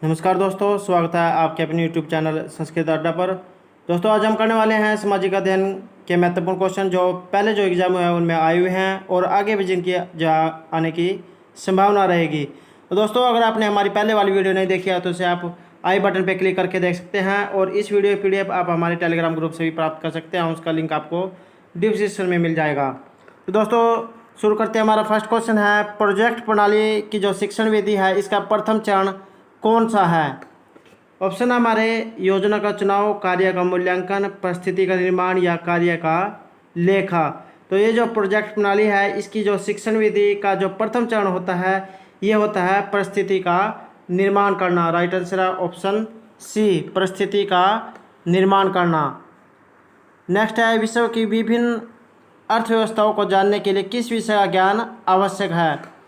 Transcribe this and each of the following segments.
नमस्कार दोस्तों, स्वागत है आपके अपने यूट्यूब चैनल संस्कृत अड्डा पर। दोस्तों, आज हम करने वाले हैं सामाजिक अध्ययन के महत्वपूर्ण क्वेश्चन जो पहले जो एग्जाम हुए हैं उनमें आए हुए हैं और आगे भी जिनकी आने की संभावना रहेगी। तो दोस्तों, अगर आपने हमारी पहले वाली वीडियो नहीं देखी है तो उसे आप आई बटन पर क्लिक करके देख सकते हैं और इस वीडियो PDF आप हमारे टेलीग्राम ग्रुप से भी प्राप्त कर सकते हैं। उसका लिंक आपको डिस्क्रिप्शन में मिल जाएगा। तो दोस्तों, शुरू करते हैं। हमारा फर्स्ट क्वेश्चन है, प्रोजेक्ट प्रणाली की जो शिक्षण विधि है इसका प्रथम चरण कौन सा है? ऑप्शन हमारे योजना का चुनाव, कार्य का मूल्यांकन, परिस्थिति का निर्माण या कार्य का लेखा। तो ये जो प्रोजेक्ट प्रणाली है इसकी जो शिक्षण विधि का जो प्रथम चरण होता है ये होता है परिस्थिति का निर्माण करना। राइट आंसर है ऑप्शन सी, परिस्थिति का निर्माण करना। नेक्स्ट है, विश्व की विभिन्न अर्थव्यवस्थाओं को जानने के लिए किस विषय का ज्ञान आवश्यक है?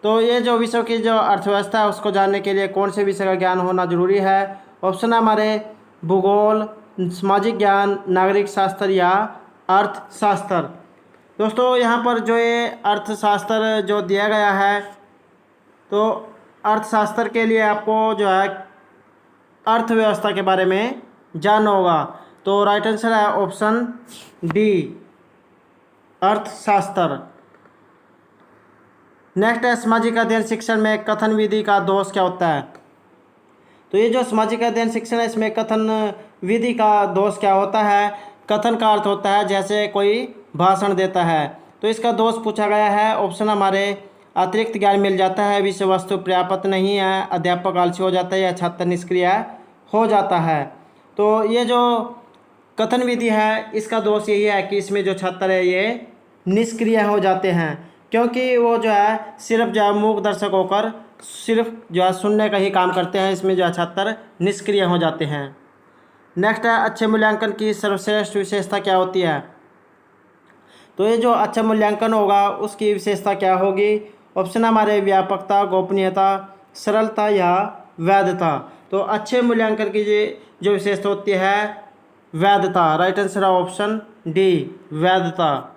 तो ये जो विश्व की जो अर्थव्यवस्था है उसको जानने के लिए कौन से विषय का ज्ञान होना जरूरी है? ऑप्शन है हमारे भूगोल, सामाजिक ज्ञान, नागरिक शास्त्र या अर्थशास्त्र। दोस्तों, यहाँ पर जो ये अर्थशास्त्र जो दिया गया है तो अर्थशास्त्र के लिए आपको जो है अर्थव्यवस्था के बारे में जानना होगा। तो राइट आंसर है ऑप्शन डी, अर्थशास्त्र। नेक्स्ट है, सामाजिक अध्ययन शिक्षण में कथन विधि का दोष क्या होता है? तो ये जो सामाजिक अध्ययन शिक्षण है इसमें कथन विधि का दोष क्या होता है? कथन का अर्थ होता है जैसे कोई भाषण देता है, तो इसका दोष पूछा गया है। ऑप्शन हमारे अतिरिक्त ज्ञान मिल जाता है, विषय वस्तु पर्याप्त नहीं है, अध्यापक आलसी हो जाता है या छात्र निष्क्रिय हो जाता है। तो ये जो कथन विधि है इसका दोष यही है कि इसमें जो छात्र है ये निष्क्रिय हो जाते हैं, क्योंकि वो जो है सिर्फ जो है मूक दर्शक होकर सिर्फ जो है सुनने का ही काम करते हैं। इसमें जो है छात्र निष्क्रिय हो जाते हैं। नेक्स्ट है, अच्छे मूल्यांकन की सर्वश्रेष्ठ विशेषता क्या होती है? तो ये जो अच्छा मूल्यांकन होगा उसकी विशेषता क्या होगी? ऑप्शन हमारे व्यापकता, गोपनीयता, सरलता या वैधता। तो अच्छे मूल्यांकन की जो विशेषता होती है वैधता। राइट आंसर है ऑप्शन डी, वैधता।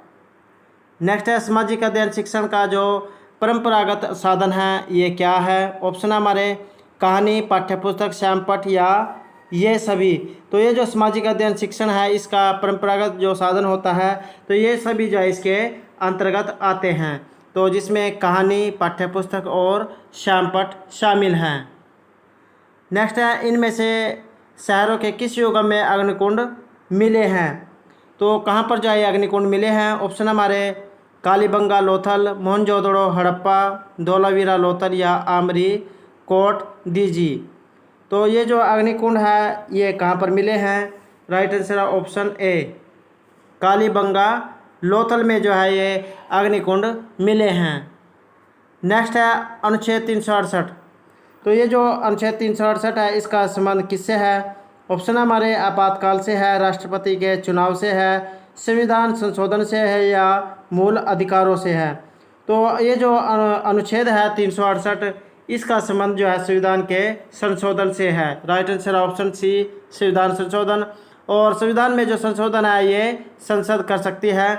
नेक्स्ट है, सामाजिक अध्ययन शिक्षण का जो परंपरागत साधन है ये क्या है? ऑप्शन हमारे कहानी, पाठ्यपुस्तक, श्यामपट्ट या ये सभी। तो ये जो सामाजिक अध्ययन शिक्षण है इसका परंपरागत जो साधन होता है तो ये सभी जो है इसके अंतर्गत आते हैं, तो जिसमें कहानी, पाठ्यपुस्तक और श्यामपट्ट शामिल हैं। नेक्स्ट है, इनमें से शहरों के किस युग में अग्निकुंड मिले हैं? तो कहाँ पर जो है अग्निकुंड मिले हैं? ऑप्शन हमारे कालीबंगा लोथल, मोहनजोदड़ो हड़प्पा, धोलावीरा लोथल या आमरी कोट डीजी। तो ये जो अग्निकुंड है ये कहाँ पर मिले हैं? राइट आंसर है ऑप्शन ए, कालीबंगा लोथल में जो है ये अग्निकुंड मिले हैं। नेक्स्ट है, अनुच्छेद 368। तो ये जो अनुच्छेद 368 है इसका संबंध किससे है? ऑप्शन हमारे आपातकाल से है, राष्ट्रपति के चुनाव से है, संविधान संशोधन से है या मूल अधिकारों से है। तो ये जो अनुच्छेद है 368 इसका संबंध जो है संविधान के संशोधन से है। राइट आंसर ऑप्शन सी, संविधान संशोधन। और संविधान में जो संशोधन है ये संसद कर सकती है।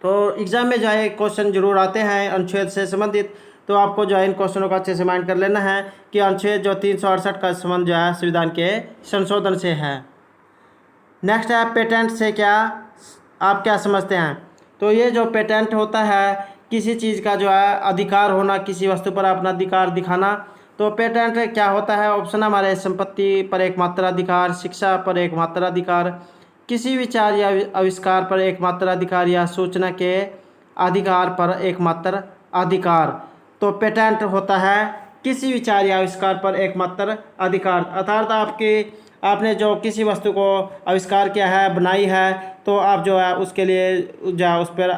तो एग्जाम में जो है क्वेश्चन जरूर आते हैं अनुच्छेद से संबंधित, तो आपको जो है इन क्वेश्चनों का अच्छे से माइंड कर लेना है कि अनुच्छेद जो 368 का संबंध जो है संविधान के संशोधन से है। नेक्स्ट है, पेटेंट से क्या आप क्या समझते हैं? तो ये जो पेटेंट होता है किसी चीज़ का जो है अधिकार होना, किसी वस्तु पर अपना अधिकार दिखाना। तो पेटेंट क्या होता है? ऑप्शन हमारे संपत्ति पर एकमात्र अधिकार, शिक्षा पर एकमात्र अधिकार, किसी विचार या आविष्कार पर एकमात्र अधिकार या सूचना के अधिकार पर एकमात्र अधिकार। तो पेटेंट होता है किसी विचार या आविष्कार पर एकमात्र अधिकार, अर्थात आपने जो किसी वस्तु को आविष्कार किया है, बनाई है, तो आप जो है उसके लिए जो है उस पर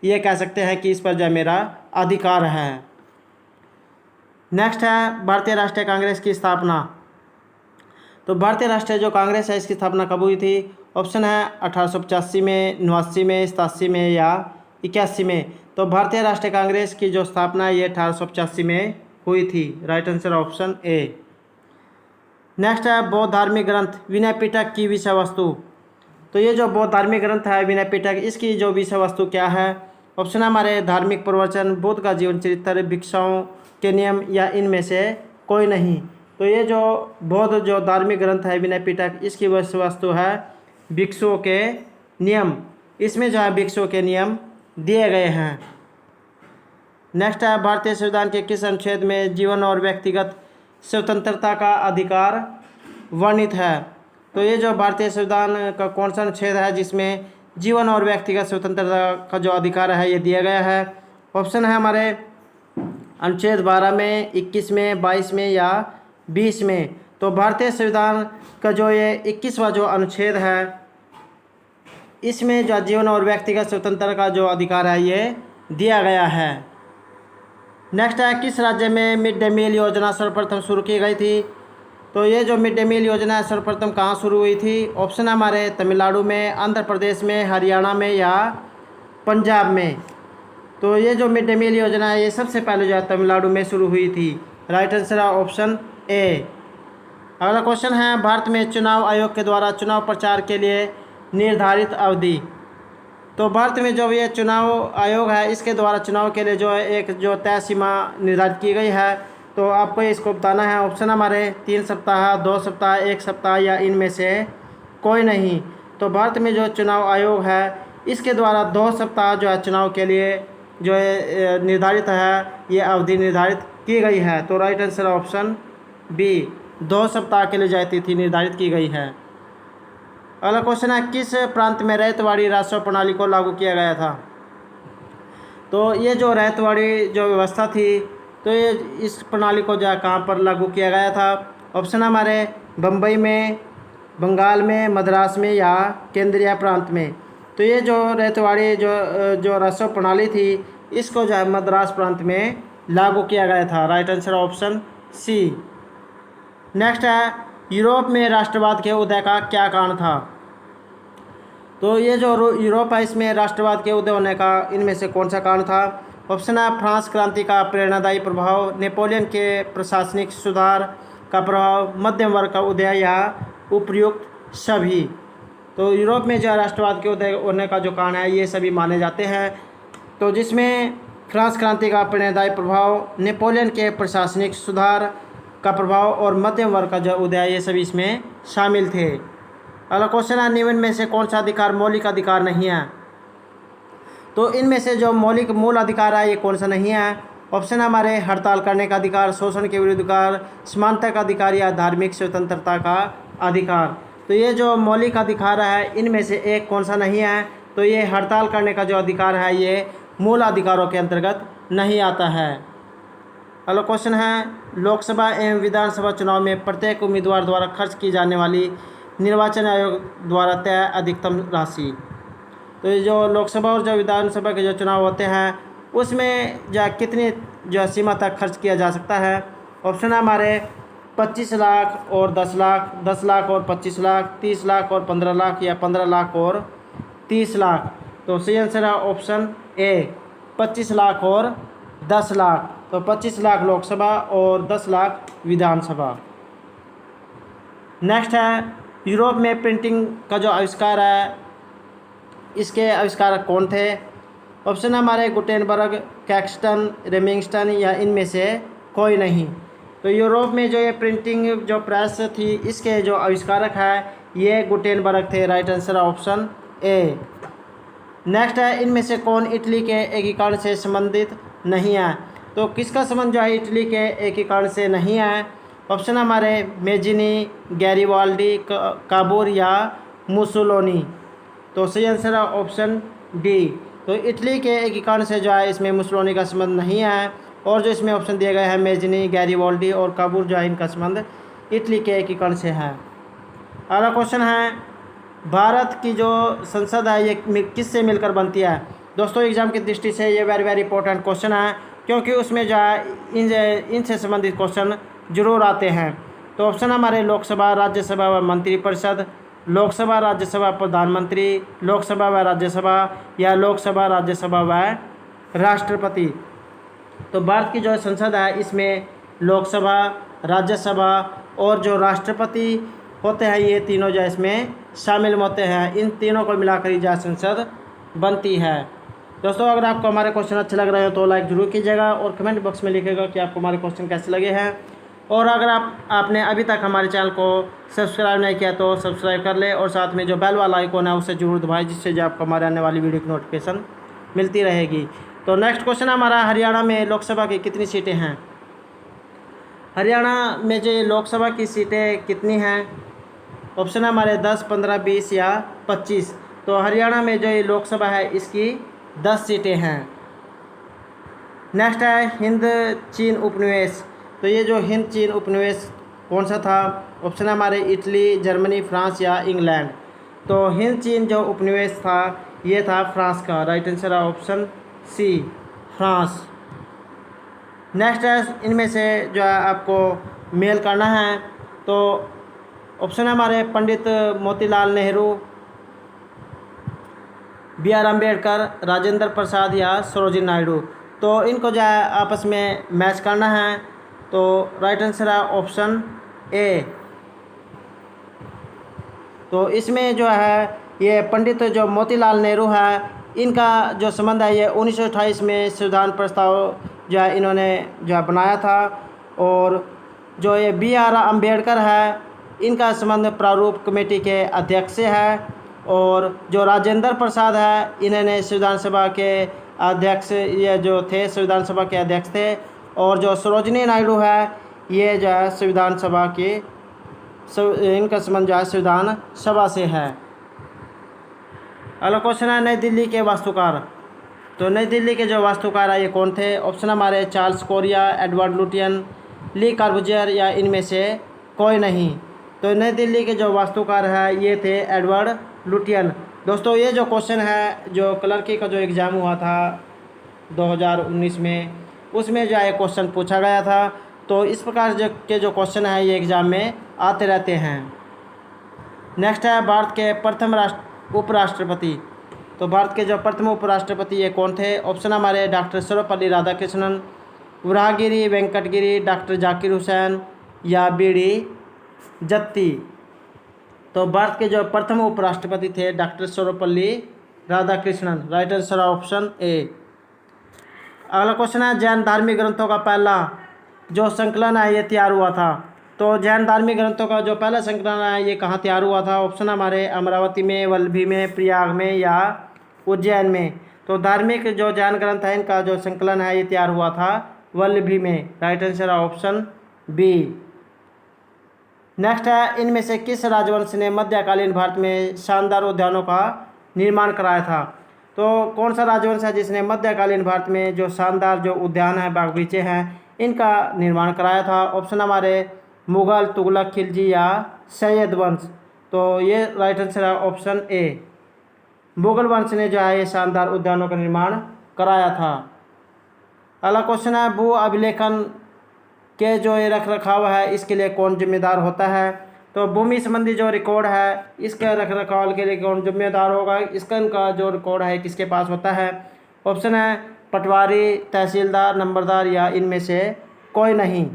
ये कह सकते हैं कि इस पर जो मेरा अधिकार है। नेक्स्ट है, भारतीय राष्ट्रीय कांग्रेस की स्थापना। तो भारतीय राष्ट्रीय जो कांग्रेस है इसकी स्थापना कब हुई थी? ऑप्शन है 1885 में, 89 में, 87 में या 81 में। तो भारतीय राष्ट्रीय कांग्रेस की जो स्थापना है ये 1885 में हुई थी। Right answer option A. Next है, बौद्ध धार्मिक ग्रंथ विनय पिटक की विषय वस्तु। तो ये जो बौद्ध धार्मिक ग्रंथ है विनय पिटक इसकी जो विषय वस्तु क्या है? ऑप्शन हमारे धार्मिक प्रवचन, बुद्ध का जीवन चरित्र, भिक्षाओं के नियम या इनमें से कोई नहीं। तो ये जो बौद्ध जो धार्मिक ग्रंथ है विनय पिटक, इसकी विषय वस्तु है भिक्षुओं के नियम। इसमें जो है भिक्षुओं के नियम दिए गए हैं। नेक्स्ट है भारतीय संविधान के किस अनुच्छेद में जीवन और व्यक्तिगत स्वतंत्रता का अधिकार वर्णित है। तो ये जो भारतीय संविधान का कौन सा अनुच्छेद है जिसमें जीवन और व्यक्तिगत स्वतंत्रता का जो अधिकार है ये दिया गया है। ऑप्शन है हमारे अनुच्छेद 12 में, 21 में, 22 में या 20 में। तो भारतीय संविधान का जो ये 21वां जो अनुच्छेड है इसमें जो जीवन और व्यक्तिगत स्वतंत्रता का जो अधिकार है ये दिया गया है। नेक्स्ट है किस राज्य में मिड डे मील योजना सर्वप्रथम शुरू की गई थी। तो ये जो मिड डे मील योजना है सर्वप्रथम कहाँ शुरू हुई थी। ऑप्शन हमारे तमिलनाडु में, आंध्र प्रदेश में, हरियाणा में या पंजाब में। तो ये जो मिड डे मील योजना है ये सबसे पहले जो है तमिलनाडु में शुरू हुई थी। राइट आंसर है ऑप्शन ए। अगला क्वेश्चन है भारत में चुनाव आयोग के द्वारा चुनाव प्रचार के लिए निर्धारित अवधि। तो भारत में जो ये चुनाव आयोग है इसके द्वारा चुनाव के लिए जो है एक जो तय सीमा निर्धारित की गई है। तो आपको इसको बताना है। ऑप्शन हमारे 3 सप्ताह, 2 सप्ताह, 1 सप्ताह या इनमें से कोई नहीं। तो भारत में जो चुनाव आयोग है इसके द्वारा 2 सप्ताह जो है चुनाव के लिए जो है निर्धारित है, ये अवधि निर्धारित की गई है। तो राइट आंसर ऑप्शन बी, 2 सप्ताह के लिए जो तिथि निर्धारित की गई है। अगला क्वेश्चन है किस प्रांत में रैयतवाड़ी राजस्व प्रणाली को लागू किया गया था। तो ये जो रैयतवाड़ी जो व्यवस्था थी तो ये इस प्रणाली को जो है कहाँ पर लागू किया गया था। ऑप्शन हमारे बम्बई में, बंगाल में, मद्रास में या केंद्रीय प्रांत में। तो ये जो रैयतवाड़ी जो राजस्व प्रणाली थी इसको जो है मद्रास प्रांत में लागू किया गया था। Right answer option C. Next है यूरोप में राष्ट्रवाद के उदय का क्या कारण था। तो ये जो यूरोप है इसमें राष्ट्रवाद के उदय होने का इनमें से कौन सा कारण था। ऑप्शन है फ्रांस क्रांति का प्रेरणादायी प्रभाव, नेपोलियन के प्रशासनिक सुधार का प्रभाव, मध्यम वर्ग का उदय या उपयुक्त सभी। तो यूरोप में जो राष्ट्रवाद के उदय होने का जो कारण है ये सभी माने जाते हैं। तो जिसमें फ्रांस क्रांति का प्रेरणादायी प्रभाव, नेपोलियन के प्रशासनिक सुधार का प्रभाव और मध्यम वर्ग का जो उदय ये सभी इसमें शामिल थे। अगला क्वेश्चन है निम्न में से कौन सा अधिकार मौलिक अधिकार नहीं है। तो इनमें से जो मौलिक मूल अधिकार है ये कौन सा नहीं है। ऑप्शन हमारे हड़ताल करने का अधिकार, शोषण के विरुद्ध अधिकार, समानता का अधिकार या धार्मिक स्वतंत्रता का अधिकार। तो ये जो मौलिक अधिकार है इनमें से एक कौन सा नहीं है। तो ये हड़ताल करने का जो अधिकार है ये मूल अधिकारों के अंतर्गत नहीं आता है। अगला क्वेश्चन है लोकसभा एवं विधानसभा चुनाव में प्रत्येक उम्मीदवार द्वारा खर्च की जाने वाली निर्वाचन आयोग द्वारा तय अधिकतम राशि। तो ये जो लोकसभा और जो विधानसभा के जो चुनाव होते हैं उसमें जो कितनी जो सीमा तक खर्च किया जा सकता है। ऑप्शन है हमारे 25 लाख और 10 लाख, 10 लाख और 25 लाख, 30 लाख और 15 लाख या 15 लाख और 30 लाख। तो सही आंसर है ऑप्शन ए, 25 लाख और 10 लाख। तो 25 लाख लोकसभा और 10 लाख विधानसभा। नेक्स्ट है यूरोप में प्रिंटिंग का जो आविष्कार है इसके आविष्कारक कौन थे। ऑप्शन हमारे गुटेनबर्ग, कैक्सटन, रेमिंगस्टन या इनमें से कोई नहीं। तो यूरोप में जो ये प्रिंटिंग जो प्रेस थी इसके जो आविष्कारक है ये गुटेनबर्ग थे। Right answer option A. Next है इनमें से कौन इटली के एकीकरण से संबंधित नहीं है। तो किसका संबंध जो है इटली के एकीकरण से नहीं है। ऑप्शन हमारे मेजिनी, गैरिबाल्डी, काबूर या मुसोलिनी। तो सही आंसर है ऑप्शन डी। तो इटली के एकीकरण से जो है इसमें मुसोलिनी का संबंध नहीं है। और जो इसमें ऑप्शन दिए गए हैं मेजिनी, गैरिबाल्डी और काबूर जो है इनका संबंध इटली के एकीकरण से है। अगला क्वेश्चन है भारत की जो संसद है ये किससे मिलकर बनती है। दोस्तों एग्जाम की दृष्टि से ये वेरी इंपॉर्टेंट क्वेश्चन है क्योंकि उसमें जो है इनसे संबंधित क्वेश्चन जरूर आते हैं। तो ऑप्शन हमारे लोकसभा, राज्यसभा व मंत्रिपरिषद, लोकसभा, राज्यसभा, प्रधानमंत्री, लोकसभा व राज्यसभा या लोकसभा, राज्यसभा व राष्ट्रपति। तो भारत की जो संसद है इसमें लोकसभा, राज्यसभा और जो राष्ट्रपति होते हैं ये तीनों जो इसमें शामिल होते हैं। इन तीनों को मिलाकर ही जो संसद बनती है। दोस्तों अगर आपको हमारे क्वेश्चन अच्छे लग रहे हो तो लाइक ज़रूर कीजिएगा और कमेंट बॉक्स में लिखिएगा कि आपको हमारे क्वेश्चन कैसे लगे हैं। और अगर आपने अभी तक हमारे चैनल को सब्सक्राइब नहीं किया तो सब्सक्राइब कर ले और साथ में जो बेल वाला आइकॉन है उसे जरूर दबाएं, जिससे जो आपको हमारे आने वाली वीडियो की नोटिफिकेशन मिलती रहेगी। तो नेक्स्ट क्वेश्चन हमारा, हरियाणा में लोकसभा की कितनी सीटें हैं? हरियाणा में जो लोकसभा की सीटें कितनी हैं? ऑप्शन है हमारे 10, 15, 20 या 25। तो हरियाणा में जो ये लोकसभा है इसकी 10 सीटें हैं। नेक्स्ट है हिंद चीन उपनिवेश। तो ये जो हिंद चीन उपनिवेश कौन सा था? ऑप्शन है हमारे इटली, जर्मनी, फ्रांस या इंग्लैंड। तो हिंद चीन जो उपनिवेश था ये था फ्रांस का। राइट आंसर है ऑप्शन सी, फ्रांस। नेक्स्ट है इनमें से जो है आपको मेल करना है। तो ऑप्शन है हमारे पंडित मोतीलाल नेहरू, B.R. अम्बेडकर, राजेंद्र प्रसाद या सरोजिनी नायडू। तो इनको जो है आपस में मैच करना है। तो राइट आंसर है ऑप्शन ए। तो इसमें जो है ये पंडित जो मोतीलाल नेहरू है इनका जो संबंध है ये 1928 में संविधान प्रस्ताव जो है इन्होंने जो है बनाया था। और जो ये B.R. अम्बेडकर है इनका संबंध प्रारूप कमेटी के अध्यक्ष से है। और जो राजेंद्र प्रसाद है इन्होंने संविधान सभा के अध्यक्ष, ये जो थे संविधान सभा के अध्यक्ष थे। और जो सरोजिनी नायडू है ये जो है संविधान सभा की इनका संबंध जो है संविधान सभा से है। अगला क्वेश्चन है नई दिल्ली के वास्तुकार। तो नई दिल्ली के जो वास्तुकार है ये कौन थे? ऑप्शन हमारे चार्ल्स कोरिया, एडवर्ड लुटियन, ली कार्बुजियर या इनमें से कोई नहीं। तो नई दिल्ली के जो वास्तुकार है ये थे एडवर्ड लुटियन। दोस्तों ये जो क्वेश्चन है जो क्लर्की का जो एग्ज़ाम हुआ था 2019 में, उसमें जो है क्वेश्चन पूछा गया था। तो इस प्रकार जो क्वेश्चन है ये एग्ज़ाम में आते रहते हैं। नेक्स्ट है भारत के प्रथम उपराष्ट्रपति। तो भारत के जो प्रथम उपराष्ट्रपति ये कौन थे? ऑप्शन हमारे डॉक्टर सर्वपल्ली राधाकृष्णन, वराहगिरी वेंकटगिरी, डॉक्टर जाकिर हुसैन या B.D. जत्ती। तो भारत के जो प्रथम उपराष्ट्रपति थे doctor Sarvepalli Radhakrishnan. Right answer option A. अगला क्वेश्चन है जैन धार्मिक ग्रंथों का पहला जो संकलन है ये तैयार हुआ था। तो जैन धार्मिक ग्रंथों का जो पहला संकलन है ये कहाँ तैयार हुआ था? ऑप्शन हमारे अमरावती में, वल्लभी में, प्रयाग में या उज्जैन में। तो धार्मिक जो जैन ग्रंथ है इनका जो संकलन है ये तैयार हुआ था वल्लभी में। राइट आंसर है ऑप्शन बी। नेक्स्ट है इनमें से किस राजवंश ने मध्यकालीन भारत में शानदार उद्यानों का निर्माण कराया था? तो कौन सा राजवंश है जिसने मध्यकालीन भारत में जो शानदार जो उद्यान है, बाग बगीचे हैं, इनका निर्माण कराया था? ऑप्शन हमारे मुगल, तुगलक, खिलजी या सैयद वंश। तो ये राइट आंसर है ऑप्शन ए, मुगल वंश ने जो है ये शानदार उद्यानों का निर्माण कराया था। अगला क्वेश्चन है भू अभिलेखन के जो ये रख रखाव है इसके लिए कौन जिम्मेदार होता है? तो भूमि संबंधी जो रिकॉर्ड है इसके रख रखाव के लिए कौन जिम्मेदार होगा? इसका इनका जो रिकॉर्ड है किसके पास होता है? ऑप्शन है पटवारी, तहसीलदार, नंबरदार या इनमें से कोई नहीं।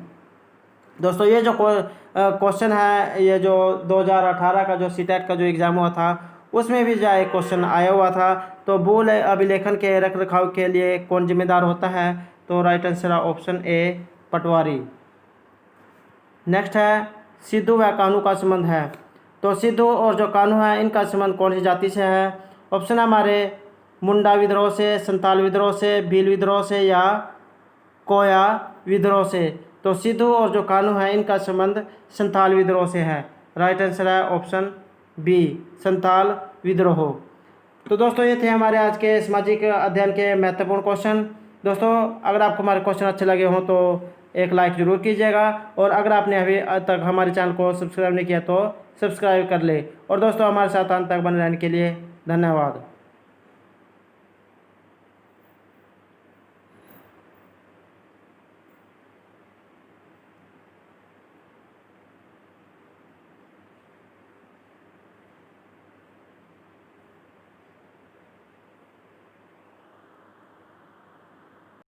दोस्तों ये जो क्वेश्चन है ये जो 2018 का जो सीटेट का जो एग्ज़ाम हुआ था उसमें भी जो है क्वेश्चन आया हुआ था। तो भू अभिलेखन के रख रखाव के लिए कौन जिम्मेदार होता है? तो राइट आंसर है ऑप्शन ए, पटवारी। नेक्स्ट है सिद्धू व कान्हू का संबंध है। तो सिद्धू और जो कान्हू है इनका संबंध कौन सी जाति से है? ऑप्शन हमारे मुंडा विद्रोह से, संताल विद्रोह से, भील विद्रोह से या कोया विद्रोह से। तो सिद्धू और जो कान्हू है इनका संबंध संताल विद्रोह से है। राइट आंसर है ऑप्शन बी, संताल विद्रोह। तो दोस्तों ये थे हमारे आज के सामाजिक अध्ययन के महत्वपूर्ण क्वेश्चन। दोस्तों अगर आपको हमारे क्वेश्चन अच्छे लगे हों तो एक लाइक ज़रूर कीजिएगा और अगर आपने अभी तक हमारे चैनल को सब्सक्राइब नहीं किया तो सब्सक्राइब कर ले। और दोस्तों हमारे साथ अंत तक बने रहने के लिए धन्यवाद।